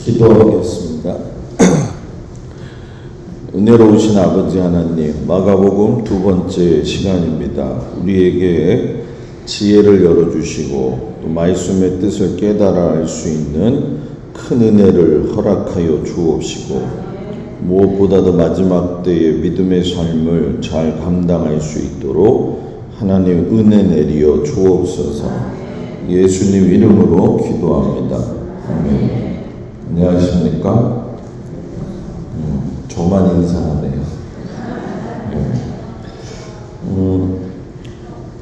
기도하겠습니다. 은혜로우신 아버지 하나님, 마가복음 2번째 시간입니다. 우리에게 지혜를 열어주시고 또 말씀의 뜻을 깨달아 알 수 있는 큰 은혜를 허락하여 주옵시고, 무엇보다도 마지막 때의 믿음의 삶을 잘 감당할 수 있도록 하나님 은혜 내리어 주옵소서. 예수님 이름으로 기도합니다. 아멘. 안녕하십니까? 저만 인사하네요.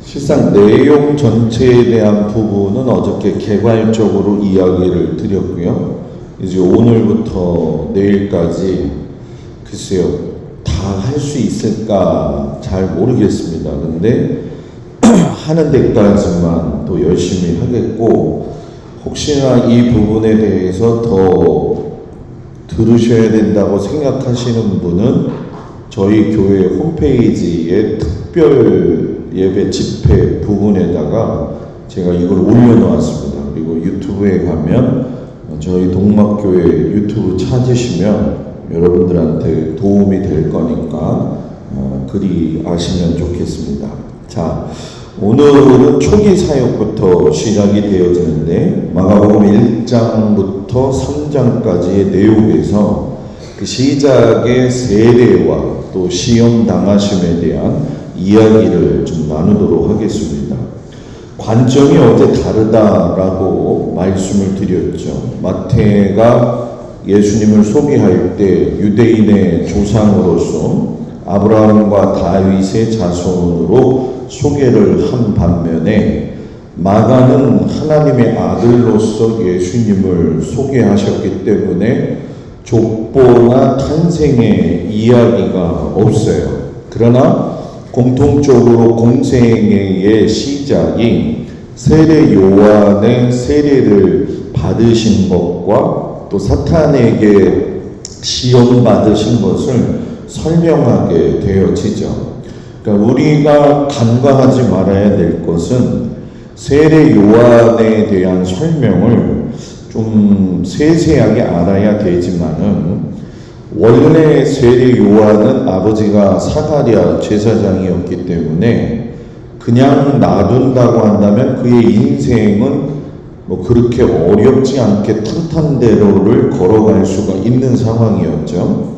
실상 내용 전체에 대한 부분은 어저께 개괄적으로 이야기를 드렸고요. 이제 오늘부터 내일까지 글쎄요, 다 할 수 있을까 잘 모르겠습니다. 근데 하는 데까지만 또 열심히 하겠고, 혹시나 이 부분에 대해서 더 들으셔야 된다고 생각하시는 분은 저희 교회 홈페이지에 특별 예배 집회 부분에다가 제가 이걸 올려놓았습니다. 그리고 유튜브에 가면 저희 동막교회 유튜브 찾으시면 여러분들한테 도움이 될 거니까 그리 아시면 좋겠습니다. 자, 오늘은 초기 사역부터 시작이 되어지는데, 마가복음 1장부터 3장까지의 내용에서 그 시작의 세례와 또 시험 당하심에 대한 이야기를 좀 나누도록 하겠습니다. 관점이 어제 다르다라고 말씀을 드렸죠. 마태가 예수님을 소개할 때 유대인의 조상으로서 아브라함과 다윗의 자손으로 소개를 한 반면에, 마가는 하나님의 아들로서 예수님을 소개하셨기 때문에 족보나 탄생의 이야기가 없어요. 그러나 공통적으로 공생애의 시작이 세례 요한의 세례를 받으신 것과 또 사탄에게 시험 받으신 것을 설명하게 되어지죠. 그러니까 우리가 간과하지 말아야 될 것은 세례 요한에 대한 설명을 좀 세세하게 알아야 되지만은, 원래 세례 요한은 아버지가 사가랴 제사장이었기 때문에 그냥 놔둔다고 한다면 그의 인생은 그렇게 어렵지 않게 탄탄대로를 걸어갈 수가 있는 상황이었죠.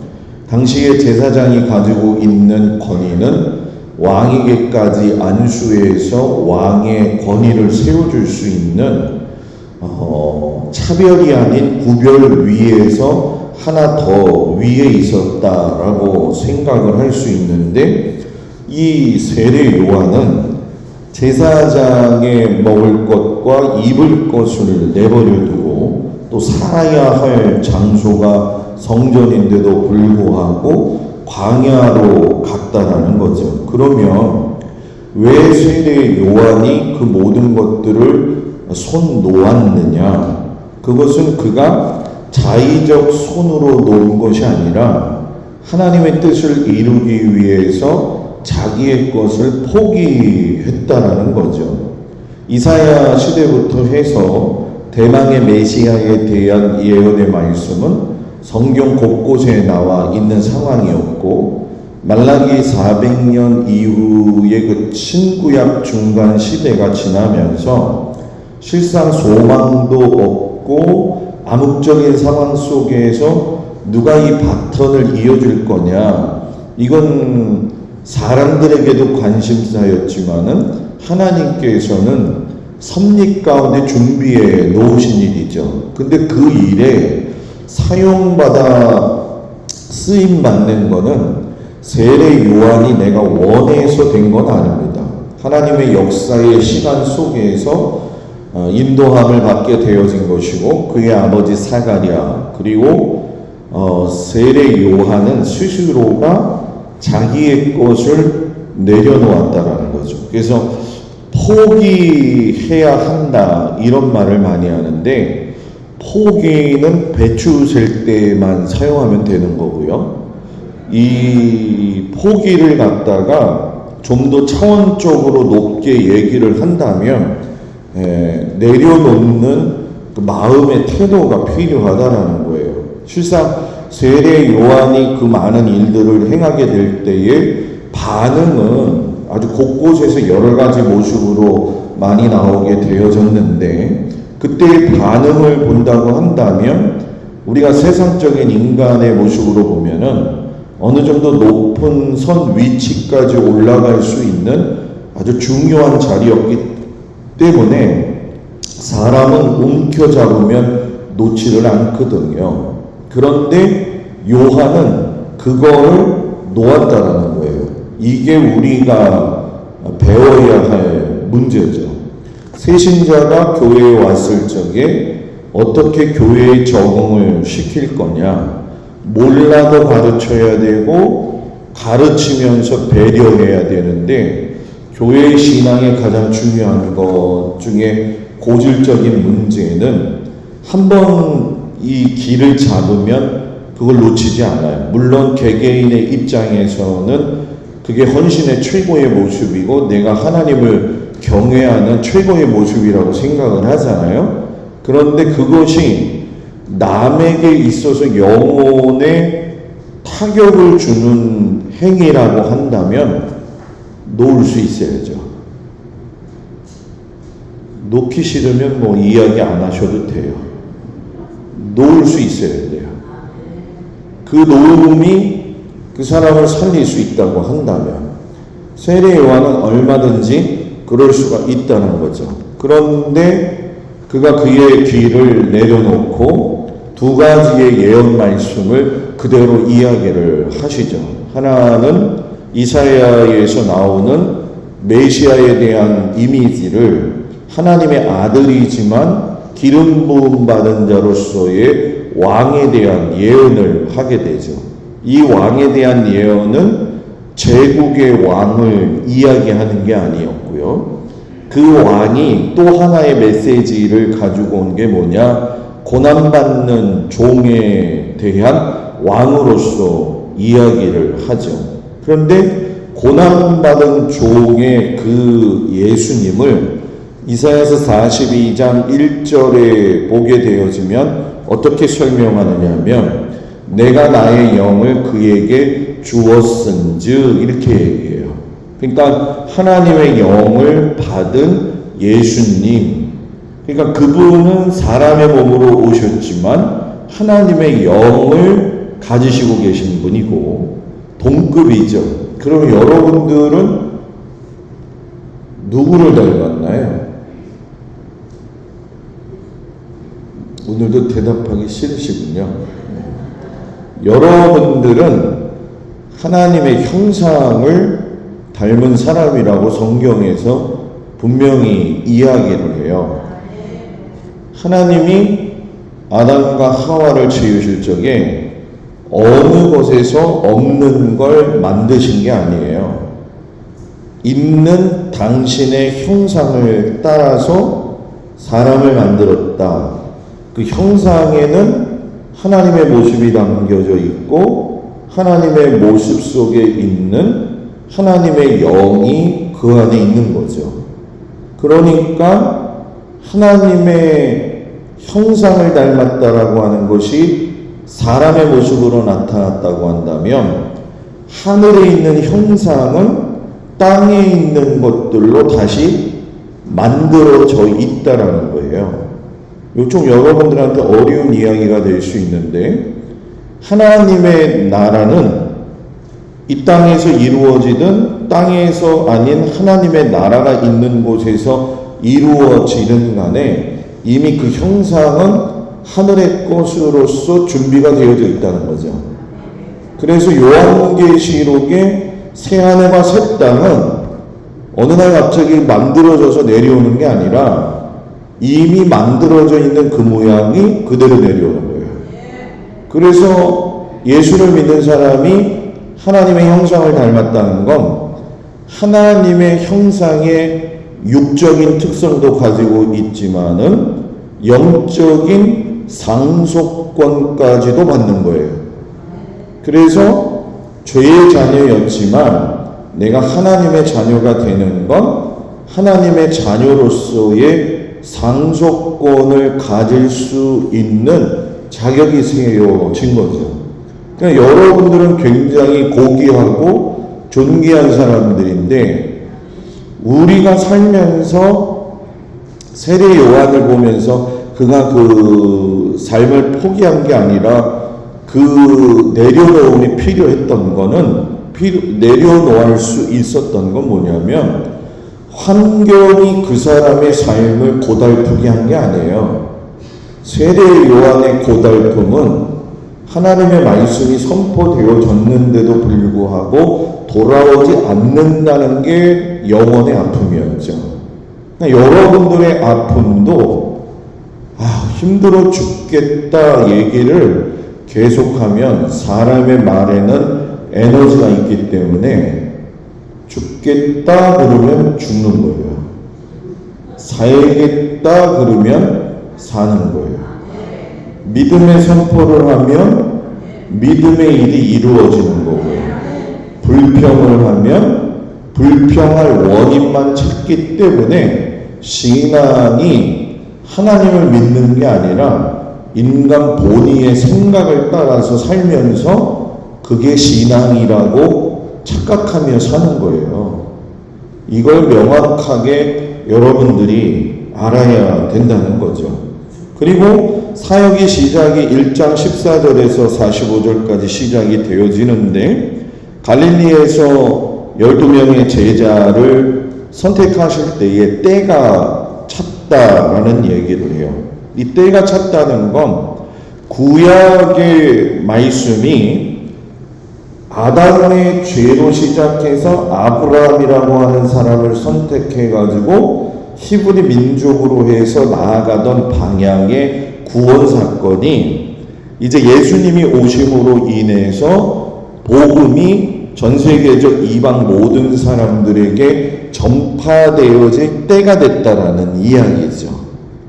당시에 제사장이 가지고 있는 권위는 왕에게까지 안수해서 왕의 권위를 세워줄 수 있는 차별이 아닌 구별 위에서 하나 더 위에 있었다라고 생각을 할 수 있는데, 이 세례 요한은 제사장의 먹을 것과 입을 것을 내버려 두고 또 살아야 할 장소가 성전인데도 불구하고 광야로 갔다라는 거죠. 그러면 왜 세례 요한이 그 모든 것들을 손 놓았느냐? 그것은 그가 자의적 손으로 놓은 것이 아니라 하나님의 뜻을 이루기 위해서 자기의 것을 포기했다라는 거죠. 이사야 시대부터 해서 대망의 메시아에 대한 예언의 말씀은 성경 곳곳에 나와 있는 상황이었고, 말라기 400년 이후의 그 신구약 중간 시대가 지나면서 실상 소망도 없고 암흑적인 상황 속에서 누가 이 바턴을 이어줄 거냐, 이건 사람들에게도 관심사였지만은 하나님께서는 섭리 가운데 준비해 놓으신 일이죠. 근데 그 일에 사용받아 쓰임받는 거는 세례 요한이 내가 원해서 된 건 아닙니다. 하나님의 역사의 시간 속에서 인도함을 받게 되어진 것이고, 그의 아버지 사가랴 그리고 세례 요한은 스스로가 자기의 것을 내려놓았다라는 거죠. 그래서 포기해야 한다 이런 말을 많이 하는데, 포기는 배추 셀 때만 사용하면 되는 거고요. 이 포기를 갖다가 좀 더 차원적으로 높게 얘기를 한다면 내려놓는 그 마음의 태도가 필요하다라는 거예요. 실상 세례 요한이 그 많은 일들을 행하게 될 때에 반응은 아주 곳곳에서 여러 가지 모습으로 많이 나오게 되어졌는데, 그때의 반응을 본다고 한다면 우리가 세상적인 인간의 모습으로 보면은 어느 정도 높은 선 위치까지 올라갈 수 있는 아주 중요한 자리였기 때문에 사람은 움켜잡으면 놓지를 않거든요. 그런데 요한은 그거를 놓았다라는 거예요. 이게 우리가 배워야 할 문제죠. 새신자가 교회에 왔을 적에 어떻게 교회에 적응을 시킬 거냐, 몰라도 가르쳐야 되고 가르치면서 배려해야 되는데, 교회의 신앙의 가장 중요한 것 중에 고질적인 문제는 한번 이 길을 잡으면 그걸 놓치지 않아요. 물론 개개인의 입장에서는 그게 헌신의 최고의 모습이고 내가 하나님을 경외하는 최고의 모습이라고 생각을 하잖아요. 그런데 그것이 남에게 있어서 영혼에 타격을 주는 행위라고 한다면 놓을 수 있어야죠. 놓기 싫으면 뭐 이야기 안 하셔도 돼요. 놓을 수 있어야 돼요. 그 놓음이 그 사람을 살릴 수 있다고 한다면 세례 요한은 얼마든지 그럴 수가 있다는 거죠. 그런데 그가 그의 귀를 내려놓고 두 가지의 예언 말씀을 그대로 이야기를 하시죠. 하나는 이사야에서 나오는 메시아에 대한 이미지를 하나님의 아들이지만 기름 부음 받은 자로서의 왕에 대한 예언을 하게 되죠. 이 왕에 대한 예언은 제국의 왕을 이야기하는 게 아니었고요. 그 왕이 또 하나의 메시지를 가지고 온 게 뭐냐? 고난받는 종에 대한 왕으로서 이야기를 하죠. 그런데 고난받은 종의 그 예수님을 이사야서 42장 1절에 보게 되어지면 어떻게 설명하느냐 하면 내가 나의 영을 그에게 주었은즉 이렇게 얘기해요. 그러니까 하나님의 영을 받은 예수님, 그러니까 그분은 사람의 몸으로 오셨지만 하나님의 영을 가지시고 계신 분이고 동급이죠. 그럼 여러분들은 누구를 닮았나요? 오늘도 대답하기 싫으시군요. 여러분들은 하나님의 형상을 닮은 사람이라고 성경에서 분명히 이야기를 해요. 하나님이 아담과 하와를 지으실 적에 어느 곳에서 없는 걸 만드신 게 아니에요. 있는 당신의 형상을 따라서 사람을 만들었다. 그 형상에는 하나님의 모습이 담겨져 있고 하나님의 모습 속에 있는 하나님의 영이 그 안에 있는 거죠. 그러니까 하나님의 형상을 닮았다라고 하는 것이 사람의 모습으로 나타났다고 한다면 하늘에 있는 형상은 땅에 있는 것들로 다시 만들어져 있다라는 거예요. 이거 좀 여러분들한테 어려운 이야기가 될 수 있는데, 하나님의 나라는 이 땅에서 이루어지든 땅에서 아닌 하나님의 나라가 있는 곳에서 이루어지는 간에 이미 그 형상은 하늘의 것으로서 준비가 되어져 있다는 거죠. 그래서 요한계시록에 새하늘과 새 땅은 어느 날 갑자기 만들어져서 내려오는 게 아니라 이미 만들어져 있는 그 모양이 그대로 내려오는 거예요. 그래서 예수를 믿는 사람이 하나님의 형상을 닮았다는 건 하나님의 형상의 육적인 특성도 가지고 있지만은 영적인 상속권까지도 받는 거예요. 그래서 죄의 자녀였지만 내가 하나님의 자녀가 되는 건 하나님의 자녀로서의 상속권을 가질 수 있는 자격이 세워진 거죠. 그러니까 여러분들은 굉장히 고귀하고 존귀한 사람들인데, 우리가 살면서 세례 요한을 보면서 그가 그 삶을 포기한 게 아니라 그 내려놓음이 필요했던 거는, 내려놓을 수 있었던 건 뭐냐면, 환경이 그 사람의 삶을 고달프게 한 게 아니에요. 세례 요한의 고달픔은 하나님의 말씀이 선포되어졌는데도 불구하고 돌아오지 않는다는 게 영혼의 아픔이었죠. 그러니까 여러분들의 아픔도 힘들어 죽겠다 얘기를 계속하면 사람의 말에는 에너지가 있기 때문에 죽겠다 그러면 죽는 거예요. 살겠다 그러면 사는 거예요. 믿음의 선포를 하면 믿음의 일이 이루어지는 거고요. 불평을 하면 불평할 원인만 찾기 때문에 신앙이 하나님을 믿는 게 아니라 인간 본의의 생각을 따라서 살면서 그게 신앙이라고 착각하며 사는 거예요. 이걸 명확하게 여러분들이 알아야 된다는 거죠. 그리고 사역의 시작이 1장 14절에서 45절까지 시작이 되어지는데, 갈릴리에서 12명의 제자를 선택하실 때에 때가 찼다라는 얘기를 해요. 이 때가 찼다는 건 구약의 말씀이 아담의 죄로 시작해서 아브라함이라고 하는 사람을 선택해가지고 히브리 민족으로 해서 나아가던 방향의 구원 사건이 이제 예수님이 오심으로 인해서 복음이 전 세계적 이방 모든 사람들에게 전파되어질 때가 됐다라는 이야기죠.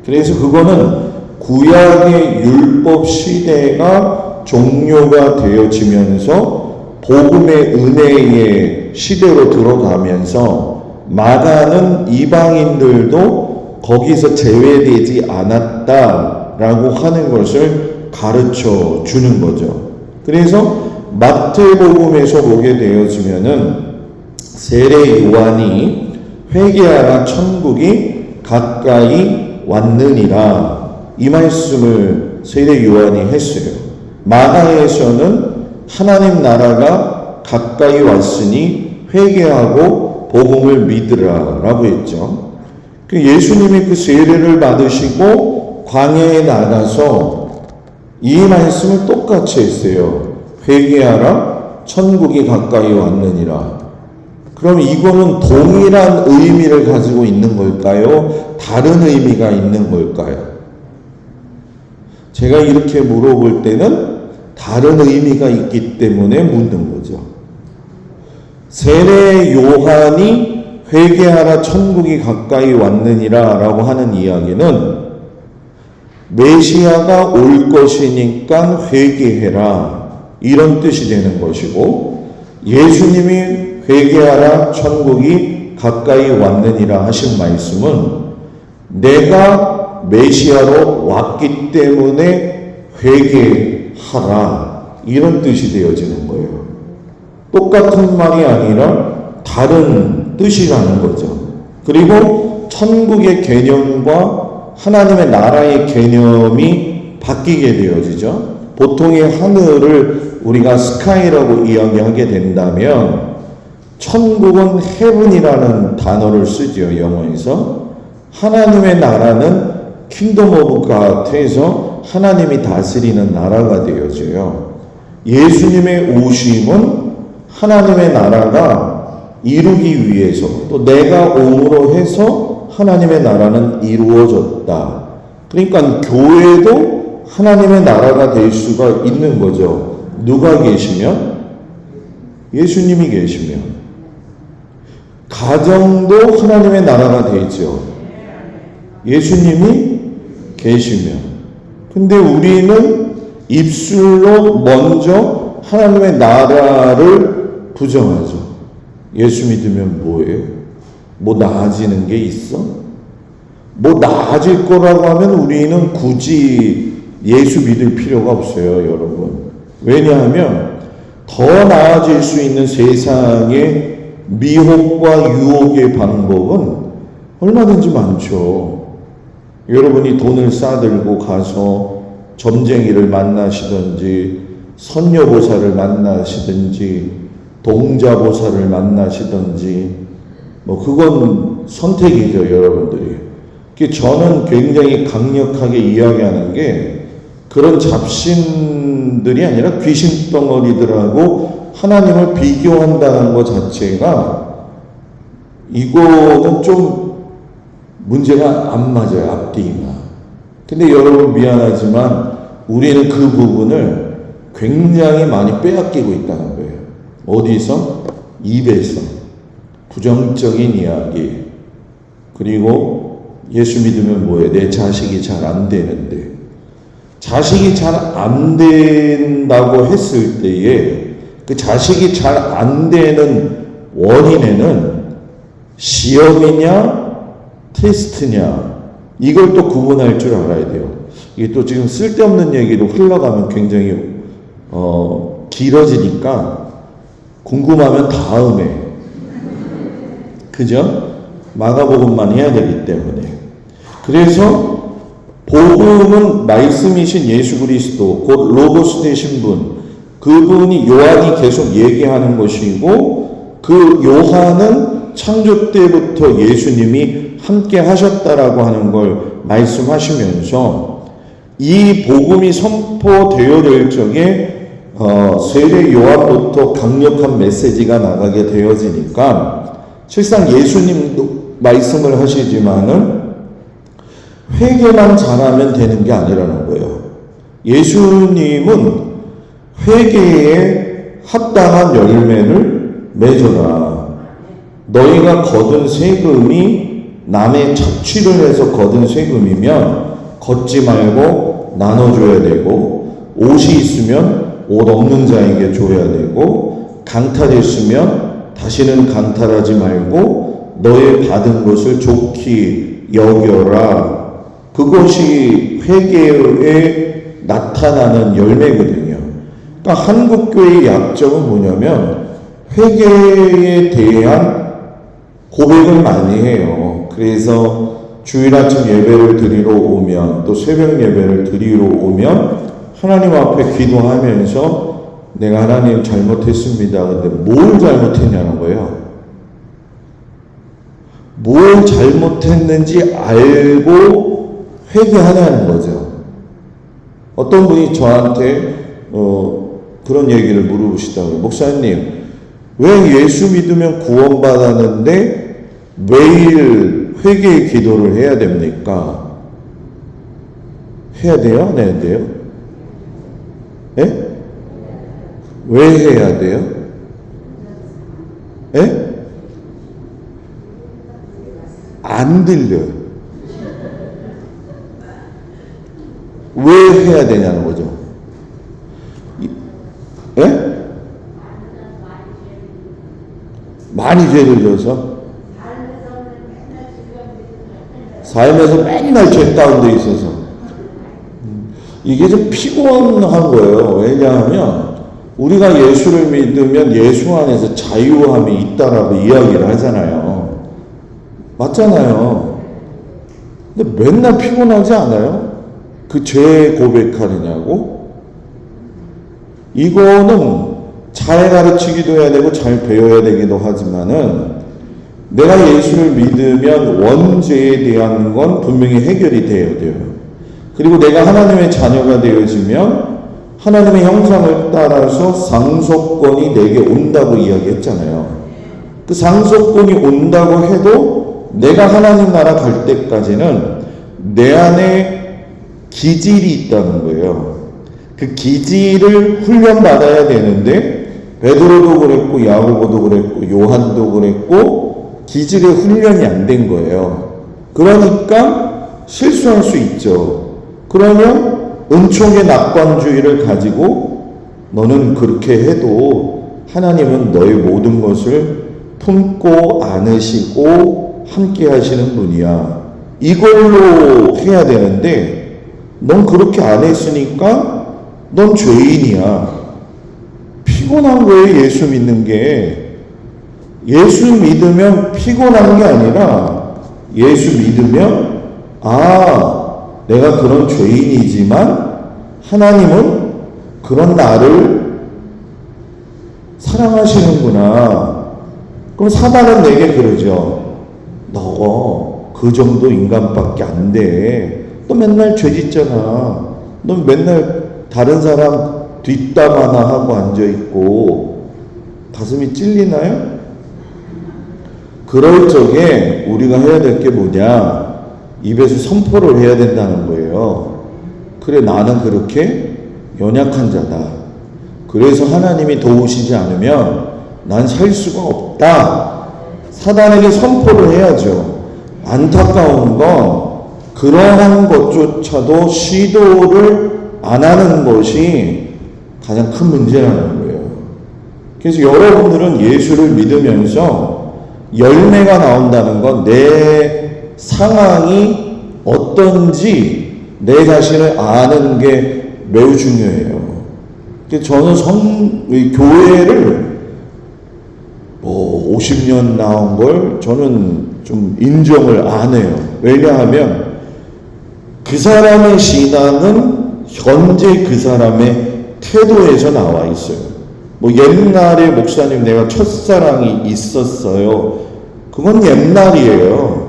그래서 그거는 구약의 율법 시대가 종료가 되어지면서 복음의 은혜의 시대로 들어가면서 많은 이방인들도 거기서 제외되지 않았다라고 하는 것을 가르쳐 주는 거죠. 그래서 마태복음에서 보게 되어지면은 세례 요한이 회개하라 천국이 가까이 왔느니라 이 말씀을 세례 요한이 했어요. 마가에서는 하나님 나라가 가까이 왔으니 회개하고 복음을 믿으라 라고 했죠. 예수님이 그 세례를 받으시고 광야에 나가서 이 말씀을 똑같이 했어요. 회개하라 천국이 가까이 왔느니라. 그럼 이거는 동일한 의미를 가지고 있는 걸까요? 다른 의미가 있는 걸까요? 제가 이렇게 물어볼 때는 다른 의미가 있기 때문에 묻는 거죠. 세례 요한이 회개하라 천국이 가까이 왔느니라 라고 하는 이야기는 메시아가 올 것이니까 회개해라 이런 뜻이 되는 것이고, 예수님이 회개하라 천국이 가까이 왔느니라 하신 말씀은 내가 메시아로 왔기 때문에 회개하라 이런 뜻이 되어지는 거예요. 똑같은 말이 아니라 다른 뜻이라는 거죠. 그리고 천국의 개념과 하나님의 나라의 개념이 바뀌게 되어지죠. 보통의 하늘을 우리가 스카이라고 이야기하게 된다면 천국은 헤븐이라는 단어를 쓰죠. 영어에서. 하나님의 나라는 킹덤 오브 갓에서 하나님이 다스리는 나라가 되어져요. 예수님의 오심은 하나님의 나라가 이루기 위해서, 또 내가 옴으로 해서 하나님의 나라는 이루어졌다. 그러니까 교회도 하나님의 나라가 될 수가 있는 거죠. 누가 계시면? 예수님이 계시면. 가정도 하나님의 나라가 되죠. 예수님이 계시면. 근데 우리는 입술로 먼저 하나님의 나라를 부정하죠. 예수 믿으면 뭐예요? 뭐 나아지는 게 있어? 뭐 나아질 거라고 하면 우리는 굳이 예수 믿을 필요가 없어요, 여러분. 왜냐하면 더 나아질 수 있는 세상의 미혹과 유혹의 방법은 얼마든지 많죠. 여러분이 돈을 싸들고 가서 점쟁이를 만나시든지 선녀보살을 만나시든지 동자보살을 만나시든지 그건 선택이죠, 여러분들이. 저는 굉장히 강력하게 이야기하는 게 그런 잡신들이 아니라 귀신 덩어리들하고 하나님을 비교한다는 것 자체가 이거는 좀 문제가 안 맞아요, 앞뒤가. 근데 여러분 미안하지만 우리는 그 부분을 굉장히 많이 빼앗기고 있다는 거예요. 어디서? 입에서. 부정적인 이야기. 그리고 예수 믿으면 뭐예요? 내 자식이 잘 안 되는데. 자식이 잘 안 된다고 했을 때에 그 자식이 잘 안 되는 원인에는 시험이냐 테스트냐 이걸 또 구분할 줄 알아야 돼요. 이게 또 지금 쓸데없는 얘기로 흘러가면 굉장히 길어지니까 궁금하면 다음에, 그죠? 마가복음만 해야 되기 때문에. 그래서 복음은 말씀이신 예수 그리스도, 곧 로고스 되신 분, 그분이 요한이 계속 얘기하는 것이고, 그 요한은 창조 때부터 예수님이 함께 하셨다라고 하는 걸 말씀하시면서 이 복음이 선포되어질 적에 세례 요한부터 강력한 메시지가 나가게 되어지니까 실상 예수님도 말씀을 하시지만은 회개만 잘하면 되는 게 아니라는 거예요. 예수님은 회개에 합당한 열매를 맺어라. 너희가 거둔 세금이 남의 착취를 해서 거둔 세금이면 걷지 말고 나눠줘야 되고, 옷이 있으면 옷 없는 자에게 줘야 되고, 강탈했으면 다시는 강탈하지 말고 너의 받은 것을 좋게 여겨라. 그것이 회개에 나타나는 열매거든요. 그러니까 한국교회의 약점은 뭐냐면 회개에 대한 고백을 많이 해요. 그래서 주일 아침 예배를 드리러 오면, 또 새벽 예배를 드리러 오면 하나님 앞에 기도하면서 내가 하나님 잘못했습니다. 근데 뭘 잘못했냐는 거예요. 뭘 잘못했는지 알고 회개하냐는 거죠. 어떤 분이 저한테 그런 얘기를 물어보시더라고요. 목사님, 왜 예수 믿으면 구원받았는데 매일 회개의 기도를 해야 됩니까? 해야 돼요? 안 해야 돼요? 예? 왜 해야 돼요? 예? 안 들려요. 왜 해야 되냐는 거죠. 예? 많이 죄를 져서? 삶에서 맨날 죄 가운데 있어서. 이게 좀 피곤한 거예요. 왜냐하면 우리가 예수를 믿으면 예수 안에서 자유함이 있다라고 이야기를 하잖아요. 맞잖아요. 근데 맨날 피곤하지 않아요? 그 죄 고백하느냐고? 이거는 잘 가르치기도 해야 되고 잘 배워야 되기도 하지만은 내가 예수를 믿으면 원죄에 대한 건 분명히 해결이 되어야 돼요. 그리고 내가 하나님의 자녀가 되어지면 하나님의 형상을 따라서 상속권이 내게 온다고 이야기했잖아요. 그 상속권이 온다고 해도 내가 하나님 나라 갈 때까지는 내 안에 기질이 있다는 거예요. 그 기질을 훈련받아야 되는데 베드로도 그랬고 야고보도 그랬고 요한도 그랬고 기질의 훈련이 안 된 거예요. 그러니까 실수할 수 있죠. 그러면 은총의 낙관주의를 가지고 너는 그렇게 해도 하나님은 너의 모든 것을 품고 안으시고 함께 하시는 분이야. 이걸로 해야 되는데 넌 그렇게 안 했으니까 넌 죄인이야. 피곤한 거예요, 예수 믿는 게. 예수 믿으면 피곤한 게 아니라 예수 믿으면 내가 그런 죄인이지만 하나님은 그런 나를 사랑하시는구나. 그럼 사단은 내게 그러죠. 너 그 정도 인간밖에 안 돼. 너 맨날 죄 짓잖아. 너 맨날 다른 사람 뒷담 하나 하고 앉아있고 가슴이 찔리나요? 그럴 적에 우리가 해야 될 게 뭐냐? 입에서 선포를 해야 된다는 거예요. 그래, 나는 그렇게 연약한 자다. 그래서 하나님이 도우시지 않으면 난 살 수가 없다. 사단에게 선포를 해야죠. 안타까운 건 그러한 것조차도 시도를 안 하는 것이 가장 큰 문제라는 거예요. 그래서 여러분들은 예수를 믿으면서 열매가 나온다는 건 내 상황이 어떤지 내 자신을 아는 게 매우 중요해요. 저는 교회를 50년 나온 걸 저는 좀 인정을 안 해요. 왜냐하면 그 사람의 신앙은 현재 그 사람의 태도에서 나와 있어요. 옛날에 목사님 내가 첫사랑이 있었어요. 그건 옛날이에요.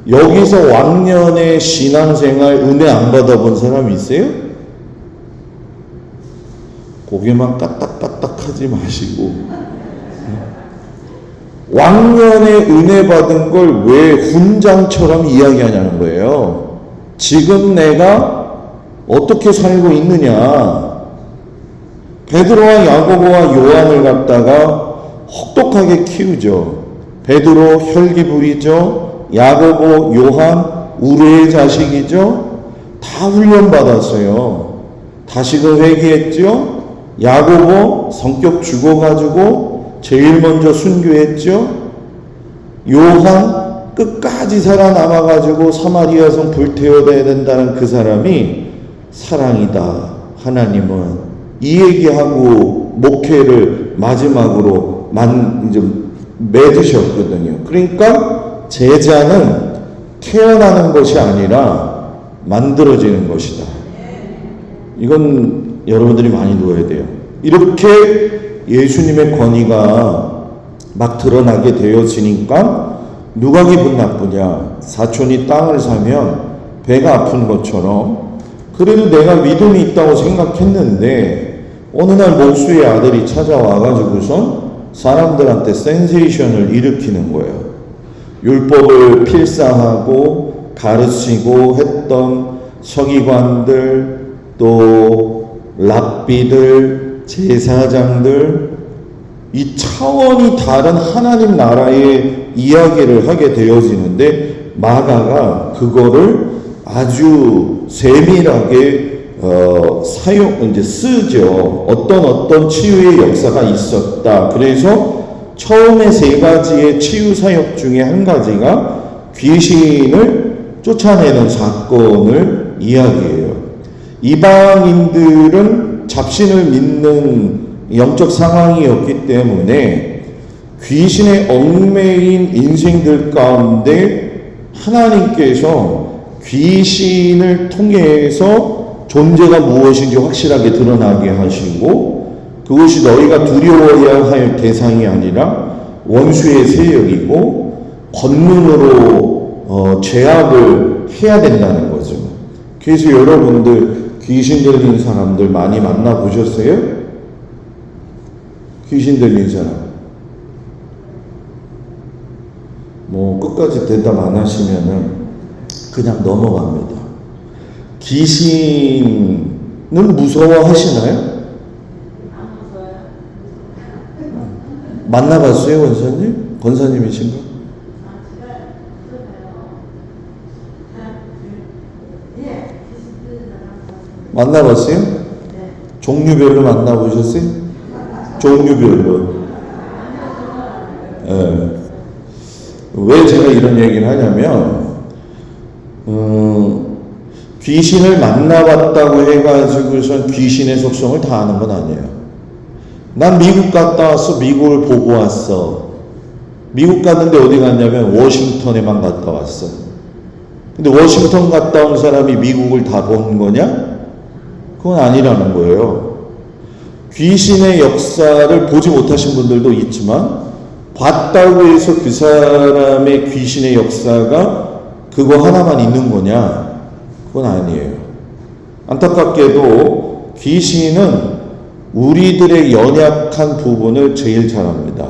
여기서 왕년의 신앙생활 은혜 안 받아본 사람 있어요? 고개만 까딱까딱 하지 마시고 왕년에 은혜 받은 걸 왜 훈장처럼 이야기하냐는 거예요. 지금 내가 어떻게 살고 있느냐. 베드로와 야고보와 요한을 갖다가 혹독하게 키우죠. 베드로 혈기 부리죠. 야고보, 요한 우르의 자식이죠. 다 훈련받았어요. 다시금 회개했죠. 야고보 성격 죽어가지고 제일 먼저 순교했죠. 요한 끝까지 살아남아가지고 사마리아성 불태워야 된다는 그 사람이 사랑이다. 하나님은 이 얘기하고 목회를 마지막으로 이제 맺으셨거든요. 그러니까 제자는 태어나는 것이 아니라 만들어지는 것이다. 이건 여러분들이 많이 놓아야 돼요. 이렇게 예수님의 권위가 막 드러나게 되어지니까 누가 기분 나쁘냐? 사촌이 땅을 사면 배가 아픈 것처럼 그래도 내가 믿음이 있다고 생각했는데 어느 날 목수의 아들이 찾아와가지고선 사람들한테 센세이션을 일으키는 거예요. 율법을 필사하고 가르치고 했던 서기관들 또 랍비들 제사장들 이 차원이 다른 하나님 나라의 이야기를 하게 되어지는데 마가가 그거를 아주 세밀하게 쓰죠. 어떤 치유의 역사가 있었다. 그래서 처음에 세 가지의 치유 사역 중에 한 가지가 귀신을 쫓아내는 사건을 이야기해요. 이방인들은 잡신을 믿는 영적 상황이었기 때문에 귀신의 얽매인 인생들 가운데 하나님께서 귀신을 통해서 존재가 무엇인지 확실하게 드러나게 하시고 그것이 너희가 두려워해야 할 대상이 아니라 원수의 세력이고 권능으로 제압을 해야 된다는 거죠. 그래서 여러분들 귀신 들린 사람들 많이 만나보셨어요? 귀신 들린 사람. 끝까지 대답 안 하시면은 그냥 넘어갑니다. 귀신은 무서워하시나요? 안 무서워요. 만나봤어요, 권사님? 권사님이신가? 제가 예, 만나봤어요? 네. 종류별로 만나보셨어요? 종류별로. 예. 왜 제가 이런 얘기를 하냐면, 귀신을 만나봤다고 해가지고선 귀신의 속성을 다 아는 건 아니에요. 난 미국 갔다 왔어. 미국을 보고 왔어. 미국 갔는데 어디 갔냐면 워싱턴에만 갔다 왔어. 근데 워싱턴 갔다 온 사람이 미국을 다 본 거냐? 그건 아니라는 거예요. 귀신의 역사를 보지 못하신 분들도 있지만 봤다고 해서 그 사람의 귀신의 역사가 그거 하나만 있는 거냐? 그건 아니에요. 안타깝게도 귀신은 우리들의 연약한 부분을 제일 잘합니다.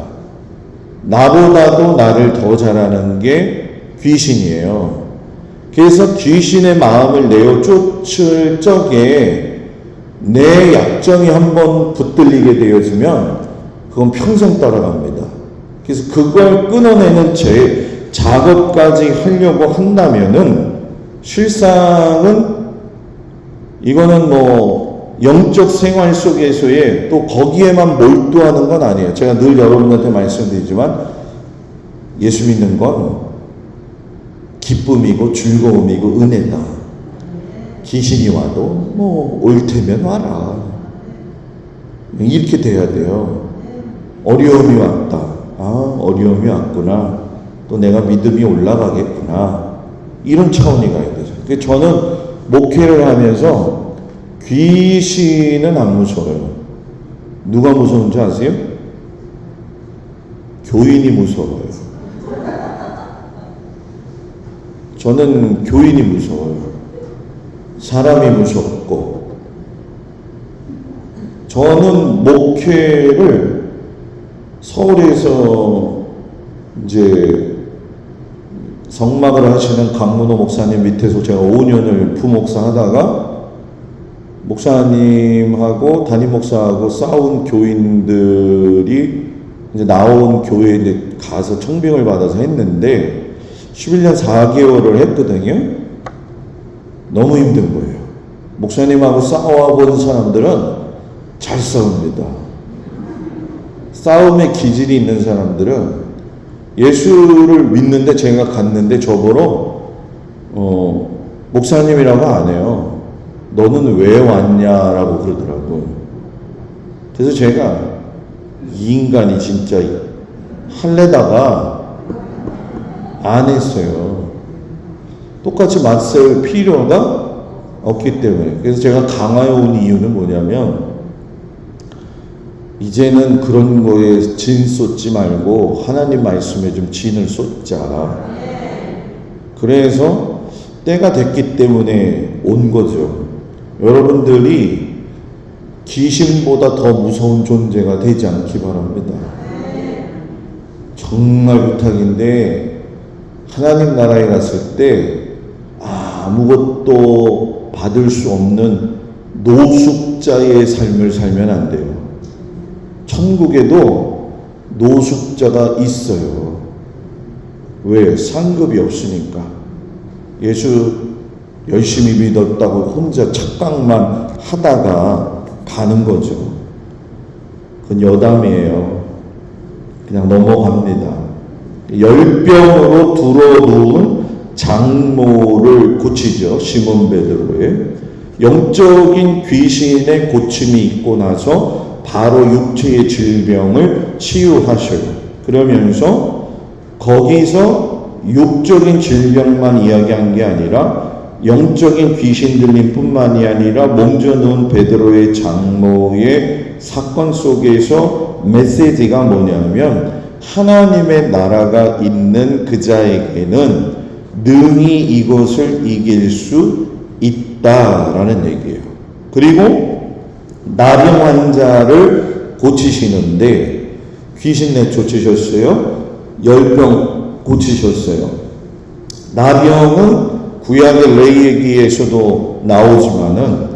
나보다도 나를 더 잘하는 게 귀신이에요. 그래서 귀신의 마음을 내어 쫓을 적에 내 약점이 한번 붙들리게 되어지면 그건 평생 따라갑니다. 그래서 그걸 끊어내는 제 작업까지 하려고 한다면은 실상은 이거는 뭐 영적 생활 속에서의 또 거기에만 몰두하는 건 아니에요. 제가 늘 여러분한테 말씀드리지만 예수 믿는 건 기쁨이고 즐거움이고 은혜다. 귀신이 와도 뭐 올 테면 와라. 이렇게 돼야 돼요. 어려움이 왔다. 아, 어려움이 왔구나. 또 내가 믿음이 올라가겠구나. 이런 차원이 가야 되죠. 그래서 저는 목회를 하면서 귀신은 안 무서워요. 누가 무서운지 아세요? 교인이 무서워요. 저는 교인이 무서워요. 사람이 무섭고. 저는 목회를 서울에서 이제 성막을 하시는 강문호 목사님 밑에서 제가 5년을 부목사 하다가 목사님하고 담임 목사하고 싸운 교인들이 이제 나온 교회에 이제 가서 청빙을 받아서 했는데 11년 4개월을 했거든요. 너무 힘든 거예요. 목사님하고 싸워본 사람들은 잘 싸웁니다. 싸움의 기질이 있는 사람들은 예수를 믿는데 제가 갔는데 저보러 목사님이라고 안 해요. 너는 왜 왔냐라고 그러더라고요. 그래서 제가 이 인간이 진짜 할래다가 안 했어요. 똑같이 맞설 필요가 없기 때문에. 그래서 제가 강화에 온 이유는 뭐냐면 이제는 그런 거에 진 쏟지 말고 하나님 말씀에 좀 진을 쏟자. 그래서 때가 됐기 때문에 온 거죠. 여러분들이 귀신보다 더 무서운 존재가 되지 않기 바랍니다. 정말 부탁인데 하나님 나라에 갔을 때 아무것도 받을 수 없는 노숙자의 삶을 살면 안 돼요. 천국에도 노숙자가 있어요. 왜? 상급이 없으니까. 예수 열심히 믿었다고 혼자 착각만 하다가 가는 거죠. 그건 여담이에요. 그냥 넘어갑니다. 열병으로 들어누운 장모를 고치죠. 시몬 베드로의 영적인 귀신의 고침이 있고 나서 바로 육체의 질병을 치유하셔요. 그러면서 거기서 육적인 질병만 이야기한 게 아니라 영적인 귀신 들림 뿐만이 아니라 몸져놓은 베드로의 장모의 사건 속에서 메시지가 뭐냐면 하나님의 나라가 있는 그 자에게는 능히 이것을 이길 수 있다라는 얘기예요. 그리고 나병 환자를 고치시는데 귀신 내쫓으셨어요. 열병 고치셨어요. 나병은 구약의 레위기에서도 나오지만은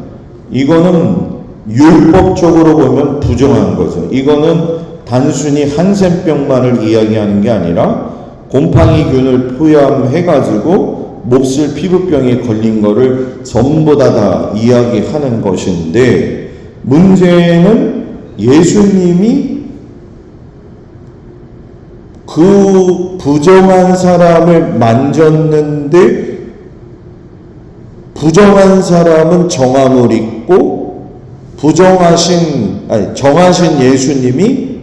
이거는 율법적으로 보면 부정한 거죠. 이거는 단순히 한센병만을 이야기하는 게 아니라 곰팡이균을 포함해가지고 몹쓸 피부병에 걸린 거를 전부 다 이야기하는 것인데 문제는 예수님이 그 부정한 사람을 만졌는데 부정한 사람은 정함을 입고 정하신 예수님이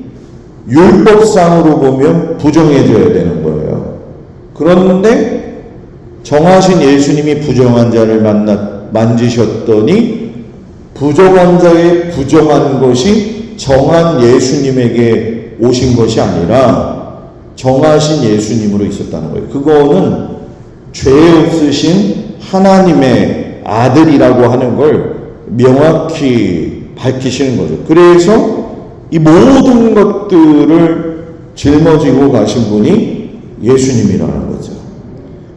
율법상으로 보면 부정해져야 되는 거예요. 그런데 정하신 예수님이 부정한 자를 만지셨더니 부정한 자의 부정한 것이 정한 예수님에게 오신 것이 아니라 정하신 예수님으로 있었다는 거예요. 그거는 죄 없으신 하나님의 아들이라고 하는 걸 명확히 밝히시는 거죠. 그래서 이 모든 것들을 짊어지고 가신 분이 예수님이라는 거죠.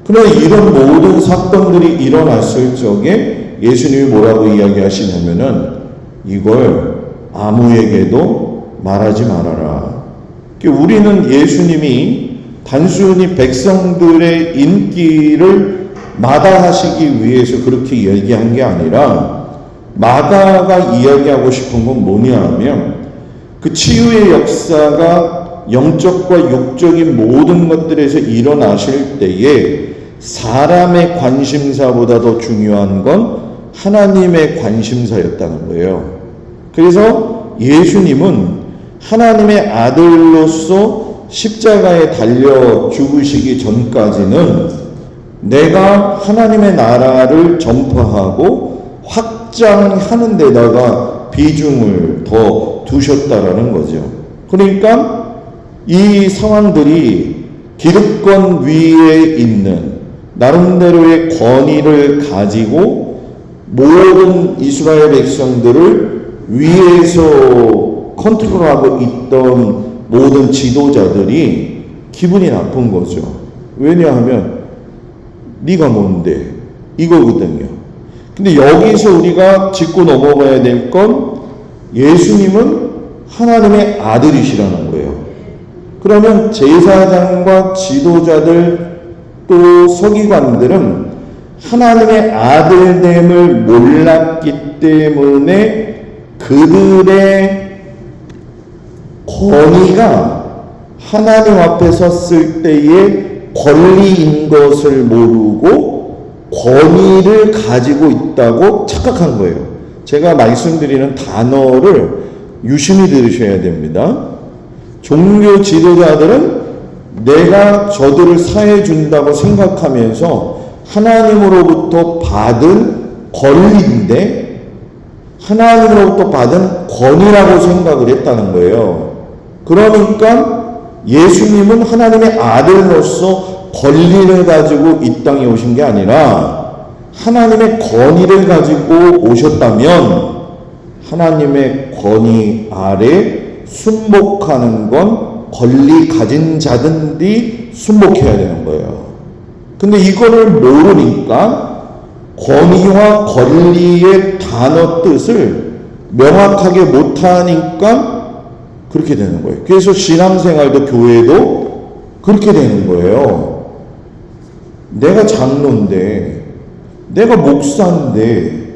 그러나 이런 모든 사건들이 일어났을 적에 예수님이 뭐라고 이야기하시냐면은 이걸 아무에게도 말하지 말아라. 우리는 예수님이 단순히 백성들의 인기를 마다하시기 위해서 그렇게 얘기한 게 아니라 마다가 이야기하고 싶은 건 뭐냐 하면 그 치유의 역사가 영적과 육적인 모든 것들에서 일어나실 때에 사람의 관심사보다 더 중요한 건 하나님의 관심사였다는 거예요. 그래서 예수님은 하나님의 아들로서 십자가에 달려 죽으시기 전까지는 내가 하나님의 나라를 전파하고 확장하는 데다가 비중을 더 두셨다라는 거죠. 그러니까 이 상황들이 기득권 위에 있는 나름대로의 권위를 가지고 모든 이스라엘 백성들을 위에서 컨트롤하고 있던 모든 지도자들이 기분이 나쁜 거죠. 왜냐하면 네가 뭔데 이거거든요. 근데 여기서 우리가 짚고 넘어가야 될 건 예수님은 하나님의 아들이시라는 거예요. 그러면 제사장과 지도자들 또 서기관들은 하나님의 아들됨을 몰랐기 때문에 그들의 권위가 하나님 앞에 섰을 때의 권리인 것을 모르고 권위를 가지고 있다고 착각한 거예요. 제가 말씀드리는 단어를 유심히 들으셔야 됩니다. 종교 지도자들은 내가 저들을 사해 준다고 생각하면서 하나님으로부터 받은 권리인데 하나님으로부터 받은 권위라고 생각을 했다는 거예요. 그러니까 예수님은 하나님의 아들로서 권리를 가지고 이 땅에 오신 게 아니라 하나님의 권위를 가지고 오셨다면 하나님의 권위 아래 순복하는 건 권리 가진 자들이 순복해야 되는 거예요. 근데 이거를 모르니까 권위와 권리의 단어 뜻을 명확하게 못하니까 그렇게 되는 거예요. 그래서 신앙생활도 교회도 그렇게 되는 거예요. 내가 장로인데 내가 목사인데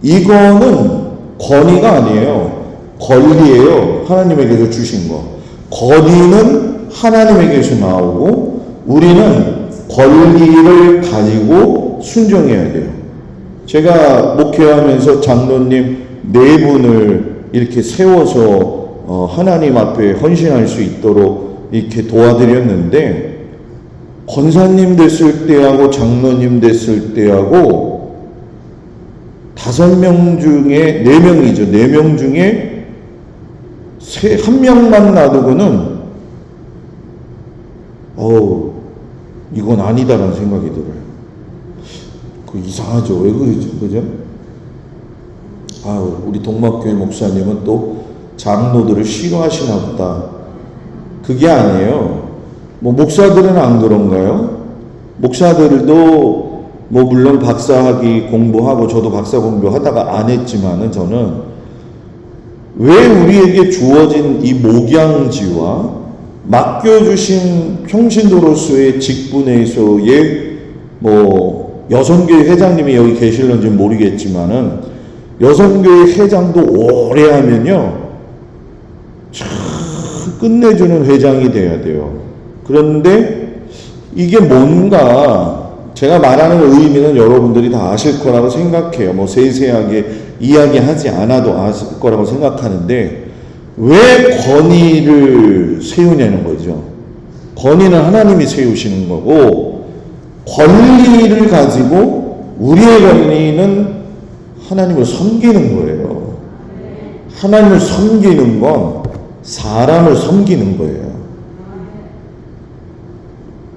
이거는 권위가 아니에요. 권리예요. 하나님에게서 주신 거. 권위는 하나님에게서 나오고 우리는 권리를 가지고 순종해야 돼요. 제가 목회하면서 장로님 4분을 이렇게 세워서 하나님 앞에 헌신할 수 있도록 이렇게 도와드렸는데 권사님 됐을 때하고 장로님 됐을 때하고 5명 중에 4명이죠. 4명 중에 1명만 놔두고는 이건 아니다라는 생각이 들어요. 이상하죠. 왜 그러죠? 그죠? 우리 동막교회 목사님은 또 장로들을 싫어하시나 보다. 그게 아니에요. 목사들은 안 그런가요? 목사들도 물론 박사학위 공부하고 저도 박사 공부하다가 안 했지만은 저는 왜 우리에게 주어진 이 목양지와 맡겨주신 평신도로서의 직분에서의 여성교회 회장님이 여기 계실런지 모르겠지만은 여성교회 회장도 오래 하면요 참 끝내주는 회장이 돼야 돼요. 그런데 이게 뭔가 제가 말하는 의미는 여러분들이 다 아실 거라고 생각해요. 뭐 세세하게 이야기하지 않아도 아실 거라고 생각하는데, 왜 권위를 세우냐는 거죠. 권위는 하나님이 세우시는 거고, 권리를 가지고 우리의 권리는 하나님을 섬기는 거예요. 하나님을 섬기는 건 사람을 섬기는 거예요.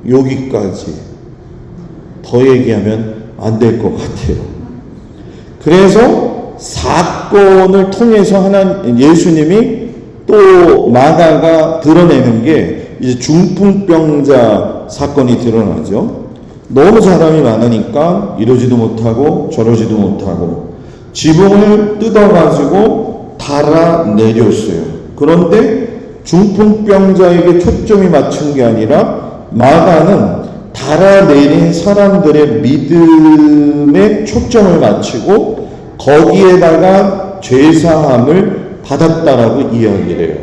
여기까지. 더 얘기하면 안 될 것 같아요. 그래서 사건을 통해서 예수님이 또 마가가 드러내는 게 이제 중풍병자 사건이 드러나죠. 너무 사람이 많으니까 이러지도 못하고 저러지도 못하고 지붕을 뜯어가지고 달아내렸어요. 그런데 중풍병자에게 초점이 맞춘 게 아니라 마가는 달아내린 사람들의 믿음에 초점을 맞추고 거기에다가 죄사함을 받았다라고 이야기를 해요.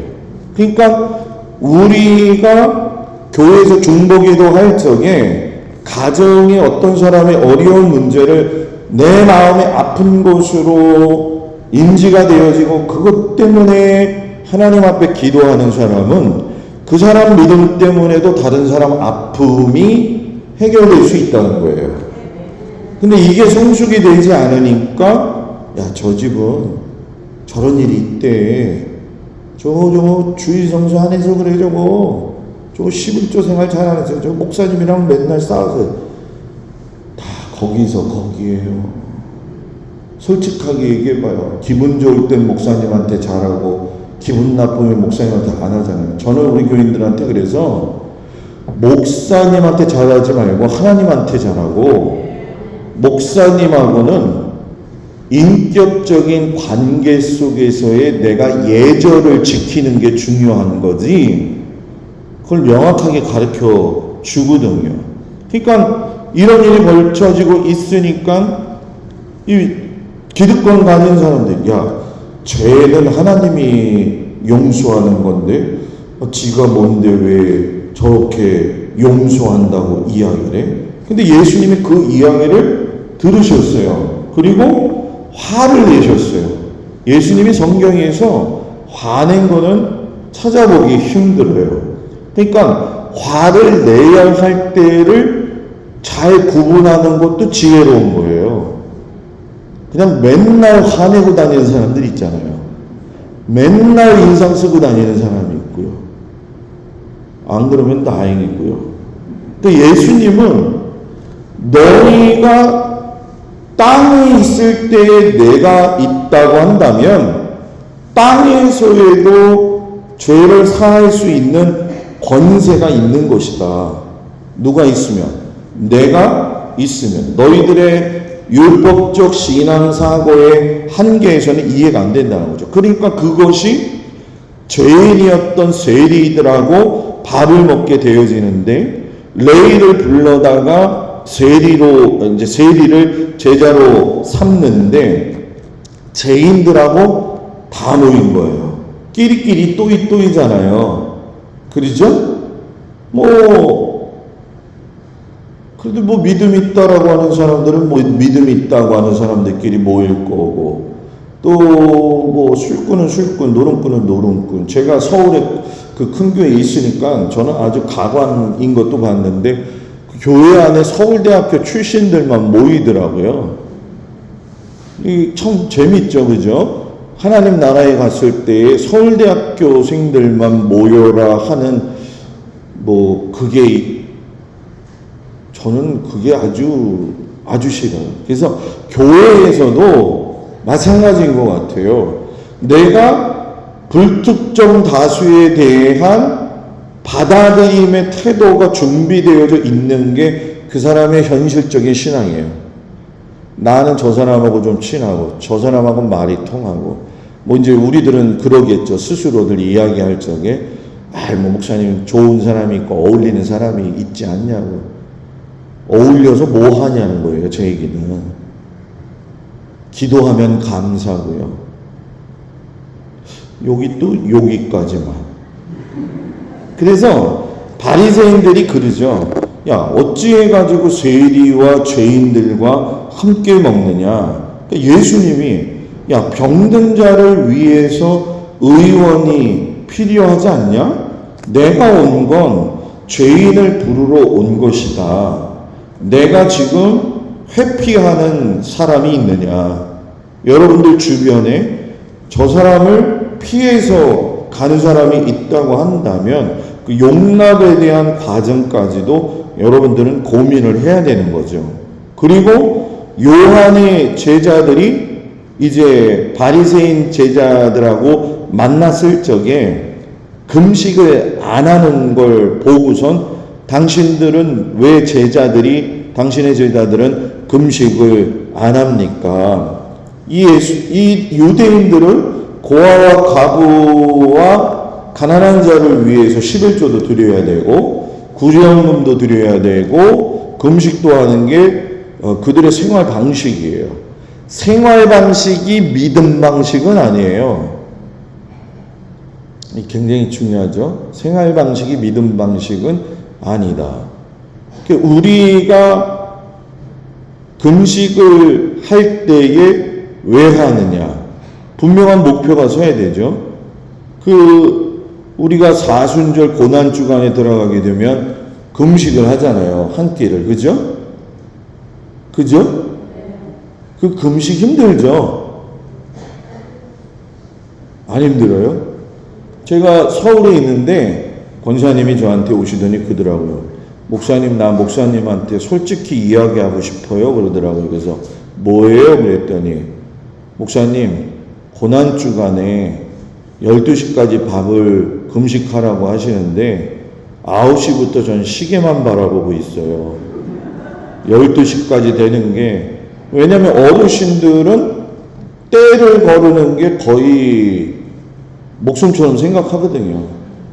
그러니까 우리가 교회에서 중보기도 할 적에 가정의 어떤 사람의 어려운 문제를 내 마음의 아픈 것으로 인지가 되어지고 그것 때문에 하나님 앞에 기도하는 사람은 그 사람 믿음 때문에도 다른 사람 아픔이 해결될 수 있다는 거예요. 근데 이게 성숙이 되지 않으니까 야, 저 집은 저런 일이 있대. 저거 주일 성수 안 해서 그래. 저거 11조 생활 잘 안 해서 저 목사님이랑 맨날 싸워서 다 거기에요. 솔직하게 얘기해봐요. 기분 좋을 땐 목사님한테 잘하고 기분 나쁘면 목사님한테 안 하잖아요. 저는 우리 교인들한테 그래서 목사님한테 잘하지 말고 하나님한테 잘하고, 목사님하고는 인격적인 관계 속에서의 내가 예절을 지키는 게 중요한 거지, 그걸 명확하게 가르쳐 주거든요. 그러니까 이런 일이 벌쳐지고 있으니까 이 기득권 가진 사람들, 야, 죄는 하나님이 용서하는 건데 지가 뭔데 왜 저렇게 용서한다고 이야기를 해? 근데 예수님이 그 이야기를 들으셨어요. 그리고 화를 내셨어요. 예수님이 성경에서 화낸 거는 찾아보기 힘들어요. 그러니까 화를 내야 할 때를 잘 구분하는 것도 지혜로운 거예요. 그냥 맨날 화내고 다니는 사람들 있잖아요. 맨날 인상 쓰고 다니는 사람이 있고요. 안 그러면 다행이고요. 근데 예수님은 너희가 땅에 있을 때에 내가 있다고 한다면 땅에서에도 죄를 사할 수 있는 권세가 있는 것이다. 누가 있으면? 내가 있으면. 너희들의 율법적 신앙사고의 한계에서는 이해가 안 된다는 거죠. 그러니까 그것이 죄인이었던 세리들하고 밥을 먹게 되어지는데, 레위를 불러다가 세리를 제자로 삼는데 죄인들하고 다 모인 거예요. 끼리끼리 또이또이잖아요. 그러죠? 그래도 믿음 있다라고 하는 사람들은 믿음 있다고 하는 사람들끼리 모일 거고, 또 술꾼은 술꾼, 노름꾼은 노름꾼. 제가 서울에 그 큰 교회에 있으니까 저는 아주 가관인 것도 봤는데 그 교회 안에 서울대학교 출신들만 모이더라고요. 이 참 재밌죠, 그죠? 하나님 나라에 갔을 때 서울대학교생들만 모여라 하는 저는 그게 아주 싫어요. 그래서 교회에서도 마찬가지인 것 같아요. 내가 불특정 다수에 대한 받아들임의 태도가 준비되어져 있는 게 그 사람의 현실적인 신앙이에요. 나는 저 사람하고 좀 친하고 저 사람하고 말이 통하고, 이제 우리들은 그러겠죠. 스스로들 이야기할 적에 목사님 좋은 사람이 있고 어울리는 사람이 있지 않냐고. 어울려서 뭐 하냐는 거예요. 제 얘기는. 기도하면 감사고요. 여기까지만. 그래서 바리새인들이 그러죠. 야, 어찌해가지고 세리와 죄인들과 함께 먹느냐. 그러니까 예수님이, 야, 병든 자를 위해서 의원이 필요하지 않냐? 내가 온 건 죄인을 부르러 온 것이다. 내가 지금 회피하는 사람이 있느냐? 여러분들 주변에 저 사람을 피해서 가는 사람이 있다고 한다면 그 용납에 대한 과정까지도 여러분들은 고민을 해야 되는 거죠. 그리고 요한의 제자들이 이제 바리새인 제자들하고 만났을 적에 금식을 안 하는 걸 보고선 당신의 제자들은 금식을 안 합니까? 이 유대인들은 고아와 과부와 가난한 자를 위해서 11조도 드려야 되고 구제연금도 드려야 되고 금식도 하는 게 그들의 생활 방식이에요. 생활 방식이 믿음 방식은 아니에요. 굉장히 중요하죠. 생활 방식이 믿음 방식은 아니다. 우리가 금식을 할 때에 왜 하느냐? 분명한 목표가 서야 되죠. 우리가 사순절 고난주간에 들어가게 되면 금식을 하잖아요. 한 끼를. 그죠? 그죠? 그 금식 힘들죠? 안 힘들어요? 제가 서울에 있는데 권사님이 저한테 오시더니 그러더라고요. 목사님, 나 목사님한테 솔직히 이야기하고 싶어요. 그러더라고요. 그래서 뭐예요? 그랬더니 목사님, 고난주간에 12시까지 밥을 금식하라고 하시는데 9시부터 전 시계만 바라보고 있어요. 12시까지 되는 게, 왜냐면 어르신들은 때를 거르는 게 거의 목숨처럼 생각하거든요.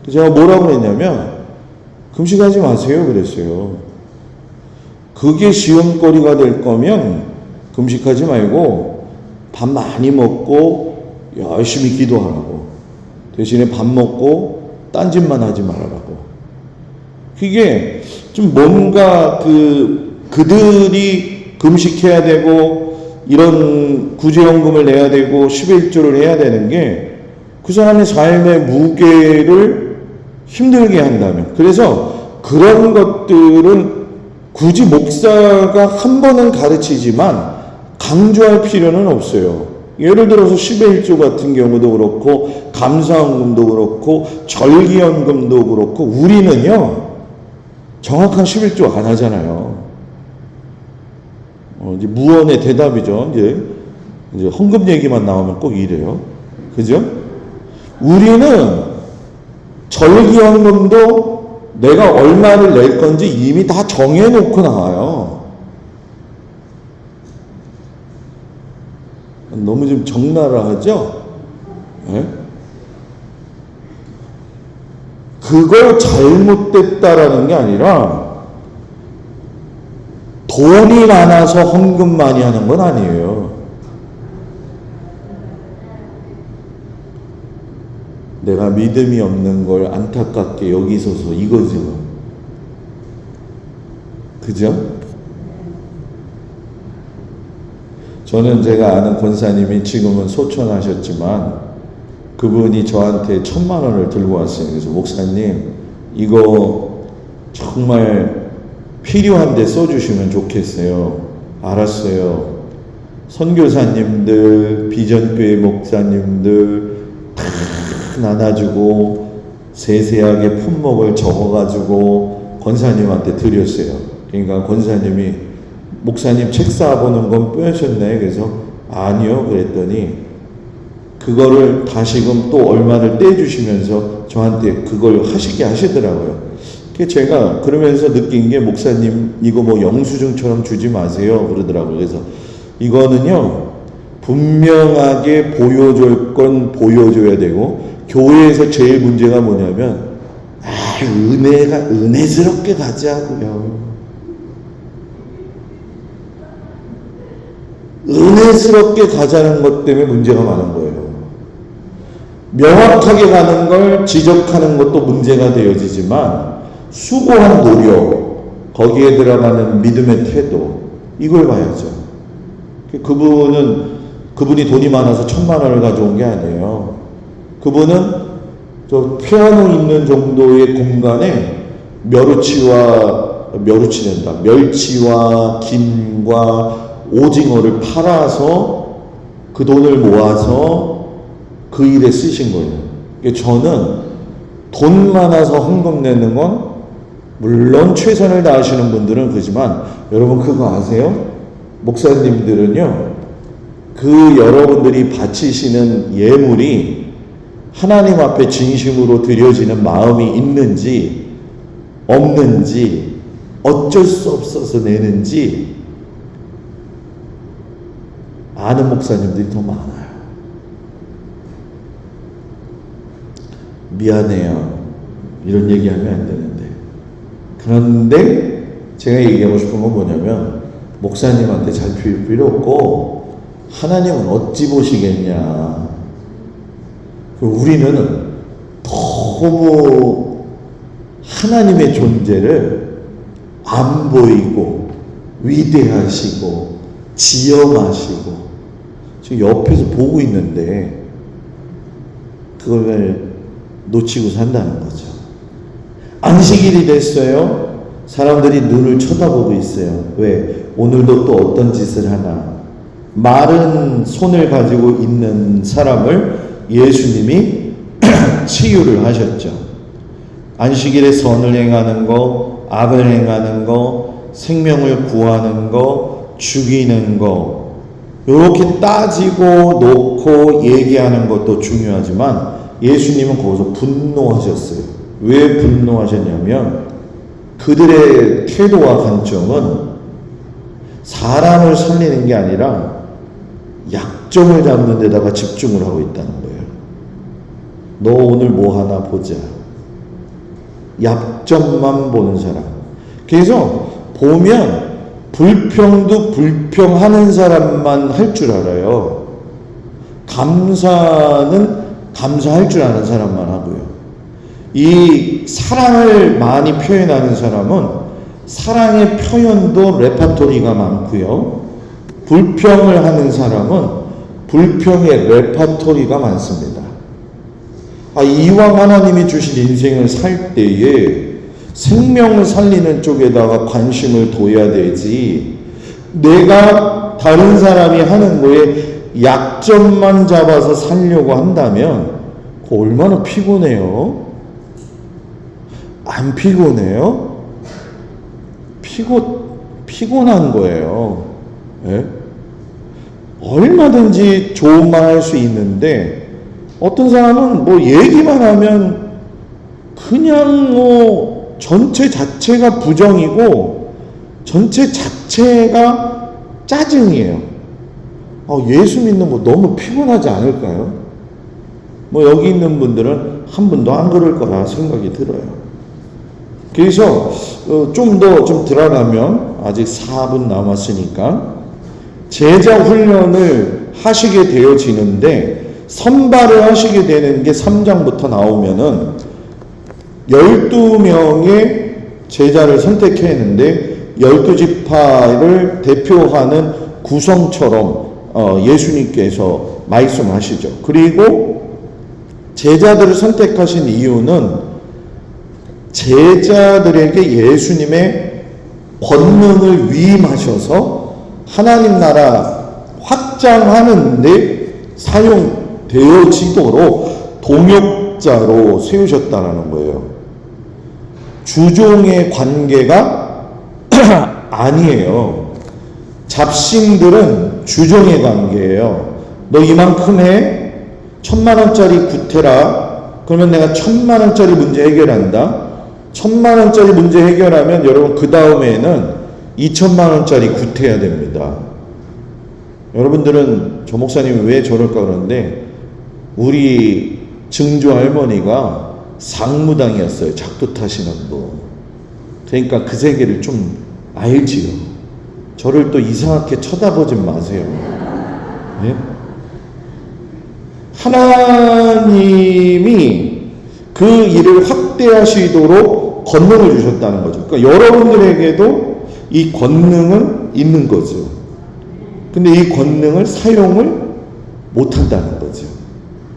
제가 뭐라고 그랬냐면 금식하지 마세요 그랬어요. 그게 시험거리가 될 거면 금식하지 말고 밥 많이 먹고 열심히 기도하라고. 대신에 밥 먹고 딴짓만 하지 말아라고. 그게 좀 뭔가 그들이 금식해야 되고 이런 구제연금을 내야 되고 11조를 해야 되는 게 그 사람의 삶의 무게를 힘들게 한다면, 그래서 그런 것들은 굳이 목사가 한 번은 가르치지만 강조할 필요는 없어요. 예를 들어서 11조 같은 경우도 그렇고 감사헌금도 그렇고 절기연금도 그렇고 우리는요 정확한 11조 안 하잖아요. 이제 무언의 대답이죠. 이제 헌금 얘기만 나오면 꼭 이래요. 그죠? 우리는 절기연금도 내가 얼마를 낼 건지 이미 다 정해놓고 나와요. 너무 좀 적나라하죠? 네? 그걸 잘못됐다라는 게 아니라 돈이 많아서 헌금 많이 하는 건 아니에요. 내가 믿음이 없는 걸 안타깝게 여기 있어서 이거죠. 그죠? 저는 제가 아는 권사님이 지금은 소천하셨지만 그분이 저한테 1,000만 원을 들고 왔어요. 그래서 목사님 이거 정말 필요한데 써주시면 좋겠어요. 알았어요. 선교사님들, 비전교회 목사님들 다 나눠주고 세세하게 품목을 적어가지고 권사님한테 드렸어요. 그러니까 권사님이 목사님 책 사보는 건 빼셨네. 그래서 아니요 그랬더니 그거를 다시금 또 얼마를 떼주시면서 저한테 그걸 하시게 하시더라고요. 제가 그러면서 느낀 게 목사님 이거 뭐 영수증처럼 주지 마세요 그러더라고요. 그래서 이거는요 분명하게 보여줄 건 보여줘야 되고, 교회에서 제일 문제가 뭐냐면 은혜스럽게 가자고요. 은혜스럽게 가자는 것 때문에 문제가 많은 거예요. 명확하게 가는 걸 지적하는 것도 문제가 되어지지만 수고한 노력, 거기에 들어가는 믿음의 태도, 이걸 봐야죠. 그분이 돈이 많아서 1,000만 원을 가져온 게 아니에요. 그분은 저 피아노 있는 정도의 공간에 멸치와 김과 오징어를 팔아서 그 돈을 모아서 그 일에 쓰신 거예요. 그러니까 저는 돈 많아서 헌금 내는 건 물론 최선을 다하시는 분들은 그지만 여러분 그거 아세요? 목사님들은요, 그 여러분들이 바치시는 예물이 하나님 앞에 진심으로 드려지는 마음이 있는지 없는지 어쩔 수 없어서 내는지 아는 목사님들이 더 많아요. 미안해요. 이런 얘기하면 안 되는데. 그런데 제가 얘기하고 싶은 건 뭐냐면, 목사님한테 잘 필 필요 없고 하나님은 어찌 보시겠냐. 우리는 너무 하나님의 존재를 안 보이고 위대하시고 지엄하시고 지금 옆에서 보고 있는데 그걸 놓치고 산다는 거죠. 안식일이 됐어요. 사람들이 눈을 쳐다보고 있어요. 왜? 오늘도 또 어떤 짓을 하나. 마른 손을 가지고 있는 사람을 예수님이 치유를 하셨죠. 안식일에 선을 행하는 거, 악을 행하는 거, 생명을 구하는 거, 죽이는 거, 이렇게 따지고 놓고 얘기하는 것도 중요하지만 예수님은 거기서 분노하셨어요. 왜 분노하셨냐면 그들의 태도와 관점은 사람을 살리는 게 아니라 약점을 잡는 데다가 집중을 하고 있다는 거예요. 너 오늘 뭐 하나 보자. 약점만 보는 사람. 그래서 보면 불평도 불평하는 사람만 할 줄 알아요. 감사는 감사할 줄 아는 사람만 하고요. 이 사랑을 많이 표현하는 사람은 사랑의 표현도 레파토리가 많고요. 불평을 하는 사람은 불평의 레파토리가 많습니다. 이왕 하나님이 주신 인생을 살 때에 생명을 살리는 쪽에다가 관심을 둬야 되지, 내가 다른 사람이 하는 거에 약점만 잡아서 살려고 한다면 그거 얼마나 피곤해요? 안 피곤해요? 피곤한 거예요. 예? 얼마든지 좋은 말 할 수 있는데 어떤 사람은 뭐 얘기만 하면 그냥 뭐 전체 자체가 부정이고 전체 자체가 짜증이에요. 예수 믿는 거 너무 피곤하지 않을까요? 뭐 여기 있는 분들은 한 분도 안 그럴 거라 생각이 들어요. 그래서 좀 들어가면 아직 4분 남았으니까 제자 훈련을 하시게 되어지는데 선발을 하시게 되는 게 3장부터 나오면은 12명의 제자를 선택했는데 12지파를 대표하는 구성처럼 예수님께서 말씀하시죠. 그리고 제자들을 선택하신 이유는 제자들에게 예수님의 권능을 위임하셔서 하나님 나라 확장하는 데 사용되어지도록 동역자로 세우셨다는 거예요. 주종의 관계가 아니에요. 잡신들은 주종의 관계예요. 너 이만큼 해? 1,000,000원짜리 구태라. 그러면 내가 1,000,000원짜리 문제 해결한다. 1,000,000원짜리 문제 해결하면 여러분 그 다음에는 2,000,000원짜리 구태해야 됩니다. 여러분들은 저 목사님이 왜 저럴까 그러는데 우리 증조 할머니가 상무당이었어요. 작두 타시는 분. 그러니까 그 세계를 좀 알지요. 저를 또 이상하게 쳐다보지 마세요. 네? 하나님이 그 일을 확대하시도록 권능을 주셨다는 거죠. 그러니까 여러분들에게도 이 권능은 있는 거죠. 근데 이 권능을 사용을 못한다는 거죠.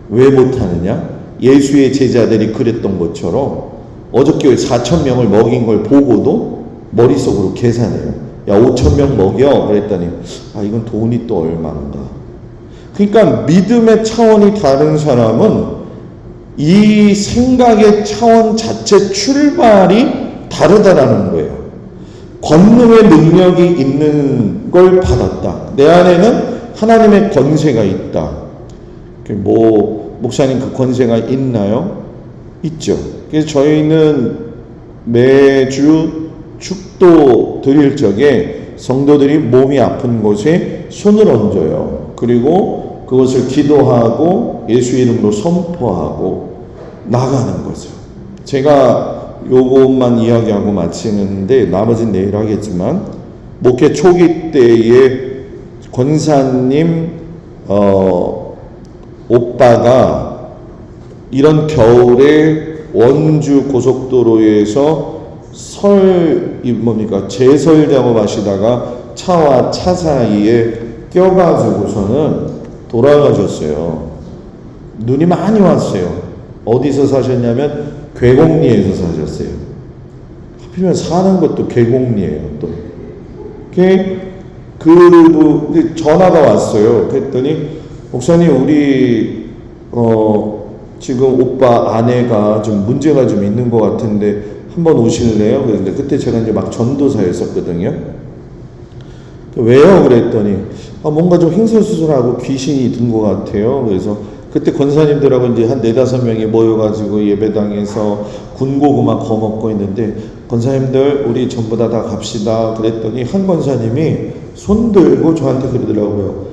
왜 못하느냐? 예수의 제자들이 그랬던 것처럼 어저께 4,000명을 먹인 걸 보고도 머릿속으로 계산해요. 야, 5,000명 먹여. 그랬더니 이건 돈이 또 얼마인가. 그러니까 믿음의 차원이 다른 사람은 이 생각의 차원 자체 출발이 다르다라는 거예요. 권능의 능력이 있는 걸 받았다. 내 안에는 하나님의 권세가 있다. 목사님 그 권세가 있나요? 있죠. 그래서 저희는 매주 축도 드릴 적에 성도들이 몸이 아픈 곳에 손을 얹어요. 그리고 그것을 기도하고 예수 이름으로 선포하고 나가는 거죠. 제가 요것만 이야기하고 마치는데 나머지는 내일 하겠지만, 목회 초기 때에 권사님 오빠가 이런 겨울에 원주 고속도로에서 제설 작업하시다가 차와 차 사이에 껴가지고서는 돌아가셨어요. 눈이 많이 왔어요. 어디서 사셨냐면 괴곡리에서 사셨어요. 하필이면 사는 것도 괴곡리예요. 또 전화가 왔어요. 그랬더니 목사님, 우리 지금 오빠 아내가 좀 문제가 좀 있는 것 같은데 한번 오실래요? 그런데 그때 제가 이제 막 전도사였었거든요. 왜요? 그랬더니 뭔가 좀 횡설수설하고 귀신이 든 것 같아요. 그래서 그때 권사님들하고 이제 한 4-5명이 모여가지고 예배당에서 군고구마 거먹고 있는데, 권사님들 우리 전부 다 갑시다. 그랬더니 한 권사님이 손 들고 저한테 그러더라고요.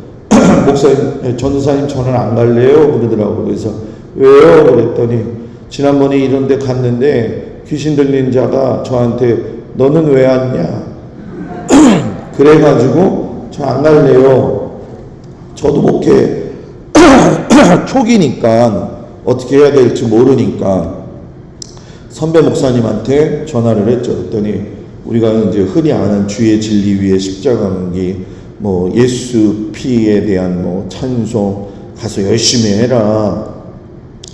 목사님, 전도사님 저는 안 갈래요? 그러더라고요. 그래서 왜요? 그랬더니 지난번에 이런 데 갔는데 귀신 들린 자가 저한테 너는 왜 왔냐? 그래가지고 저 안 갈래요. 저도 목회 초기니까 어떻게 해야 될지 모르니까 선배 목사님한테 전화를 했죠. 그랬더니 우리가 이제 흔히 아는 주의 진리 위에 십자가 강기, 예수 피에 대한 찬송 가서 열심히 해라.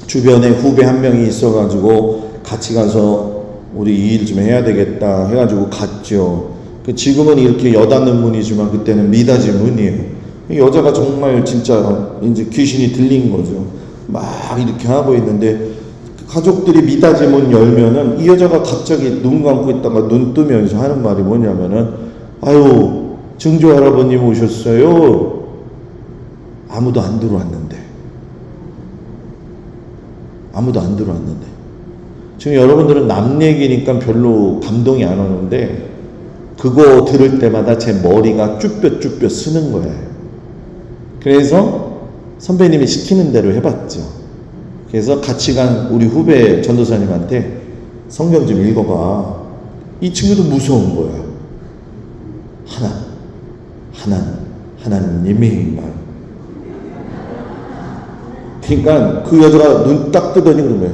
주변에 후배 한 명이 있어가지고 같이 가서 우리 이 일 좀 해야 되겠다 해가지고 갔죠. 지금은 이렇게 여닫는 문이지만 그때는 미닫이 문이에요. 여자가 정말 진짜 이제 귀신이 들린 거죠. 막 이렇게 하고 있는데 가족들이 미닫이 문 열면은 이 여자가 갑자기 눈 감고 있다가 눈 뜨면서 하는 말이 뭐냐면은 아유, 증조 할아버님 오셨어요. 아무도 안 들어왔는데. 지금 여러분들은 남 얘기니까 별로 감동이 안 오는데 그거 들을 때마다 제 머리가 쭈뼛쭈뼛 쓰는 거예요. 그래서 선배님이 시키는 대로 해봤죠. 그래서 같이 간 우리 후배 전도사님한테 성경 좀 읽어봐. 이 친구도 무서운 거야. 하나님이만. 그러니까 그 여자가 눈 딱 뜨더니 그런 거예요.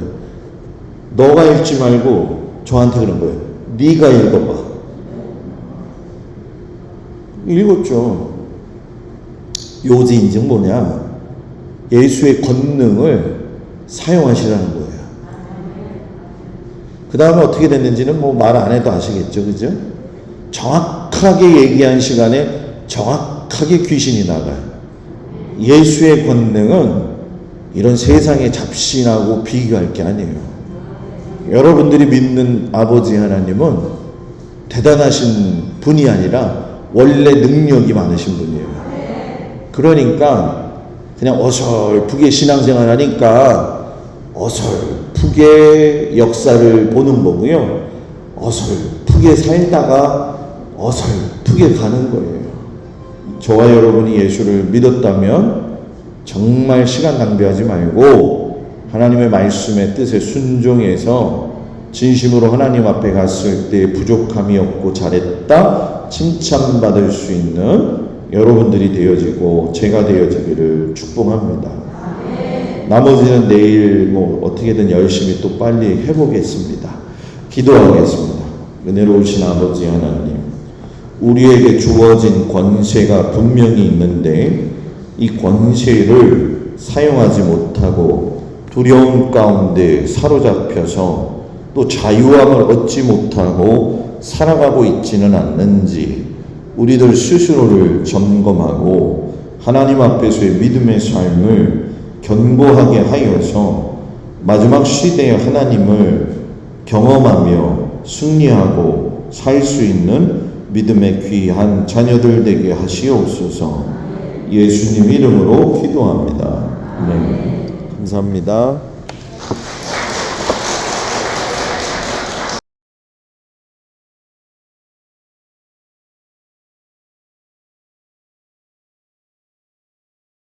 너가 읽지 말고 저한테 그런 거예요. 네가 읽어봐. 읽었죠. 요지 인증 뭐냐? 예수의 권능을 사용하시라는 거예요. 그 다음에 어떻게 됐는지는 말 안 해도 아시겠죠, 그죠? 정확하게 얘기한 시간에 정확하게 귀신이 나가요. 예수의 권능은 이런 세상의 잡신하고 비교할 게 아니에요. 여러분들이 믿는 아버지 하나님은 대단하신 분이 아니라 원래 능력이 많으신 분이에요. 그러니까 그냥 어설프게 신앙생활 하니까 어설프게 역사를 보는 거고요. 어설프게 살다가 어설프게 가는 거예요. 저와 여러분이 예수를 믿었다면 정말 시간 낭비하지 말고 하나님의 말씀의 뜻에 순종해서 진심으로 하나님 앞에 갔을 때 부족함이 없고 잘했다 칭찬받을 수 있는 여러분들이 되어지고 제가 되어지기를 축복합니다. 나머지는 내일 어떻게든 열심히 또 빨리 해보겠습니다. 기도하겠습니다. 은혜로우신 아버지 하나님, 우리에게 주어진 권세가 분명히 있는데 이 권세를 사용하지 못하고 두려움 가운데 사로잡혀서 또 자유함을 얻지 못하고 살아가고 있지는 않는지 우리들 스스로를 점검하고 하나님 앞에서의 믿음의 삶을 견고하게 하여서 마지막 시대의 하나님을 경험하며 승리하고 살 수 있는 믿음의 귀한 자녀들 되게 하시옵소서. 예수님 이름으로 기도합니다. 네. 감사합니다.